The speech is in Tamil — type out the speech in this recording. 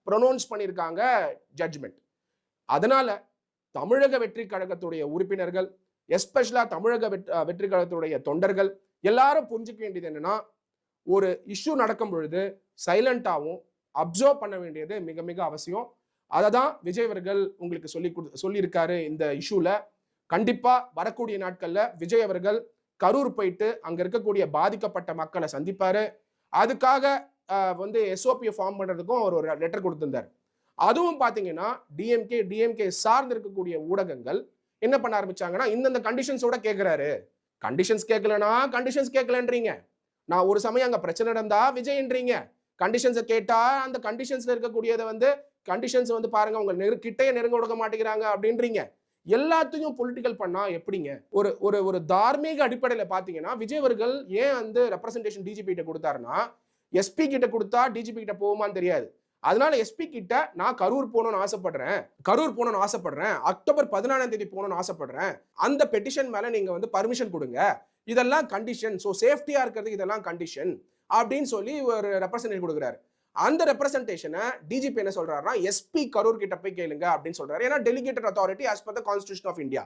ப்ரொனவுன்ஸ் பண்ணியிருக்காங்க ஜட்ஜ்மெண்ட். அதனால தமிழக வெற்றி கழகத்துடைய உறுப்பினர்கள், எஸ்பெஷலா தமிழக வெற்றி கழகத்துடைய தொண்டர்கள் எல்லாரும் புரிஞ்சுக்க வேண்டியது என்னன்னா, ஒரு இஷ்யூ நடக்கும் பொழுது சைலண்டாவும் அப்சர்வ் பண்ண வேண்டியது மிக மிக அவசியம். அததான் விஜய் அவர்கள் உங்களுக்கு சொல்லியிருக்காரு இந்த இஷ்யூல. கண்டிப்பா வரக்கூடிய நாட்கள்ல விஜய் அவர்கள் கரூர் போயிட்டு அங்க இருக்கக்கூடிய பாதிக்கப்பட்ட மக்களை சந்திப்பாரு. அதுக்காக எஸ்ஓபி ஃபார்ம் பண்றதுக்கும் அவர் ஒரு லெட்டர் கொடுத்திருந்தார். அதுவும் பாத்தீங்கன்னா டிஎம்கே சார்ந்து இருக்கக்கூடிய ஊடகங்கள் என்ன பண்ண ஆரம்பிச்சாங்கன்னா, இந்தந்த கண்டிஷன்ஸோட கேட்கிறாரு. கண்டிஷன்ஸ் கேட்கலனா கண்டிஷன்ஸ் கேட்கலன்றீங்க. நான் ஒரு சமயம் அங்க பிரச்சனை நடந்தா விஜய்ன்றீங்க. கண்டிஷன்ஸை கேட்டா அந்த கண்டிஷன்ஸ்ல இருக்கக்கூடியதை கண்டிஷன்ஸ் பாருங்க உங்க கிட்டையே நெருங்க விட மாட்டேங்கிறாங்க அப்படின்றீங்க. எல்லாத்தையும் பொலிட்டிக்கல் பண்ணா எப்படிங்க? ஒரு ஒரு ஒரு தார்மீக அடிப்படையில் பாத்தீங்கன்னா விஜய் அவர்கள் ஏன் ரெப்ரசன்டேஷன் டிஜிபி கிட்ட கொடுத்தாருன்னா, எஸ்பி கிட்ட கொடுத்தா டிஜிபி கிட்ட போகுமான்னு தெரியாது. அதனால எஸ்பி கிட்ட நான் கரூர் போகணும்னு ஆசைப்படுறேன், அக்டோபர் 14ஆம் தேதி போகணும்னு ஆசைப்படுறேன், அந்த பெட்டிஷன் மேல நீங்க பர்மிஷன் கொடுங்க, இதெல்லாம் கண்டிஷன், சோ சேஃப்டியா இருக்கிறதுக்கு இதெல்லாம் கண்டிஷன் அப்படின்னு சொல்லி ஒரு ரெப்ரசன்டேஷன் கொடுக்குறாரு. அந்த ரெப்ரசன்டேஷனை டிஜிபி என்ன சொல்றாருன்னா, எஸ்பி கரூர் கிட்ட போய் கேளுங்க அப்படின்னு சொல்றாரு. ஏன்னா delegated authority as per the constitution of India.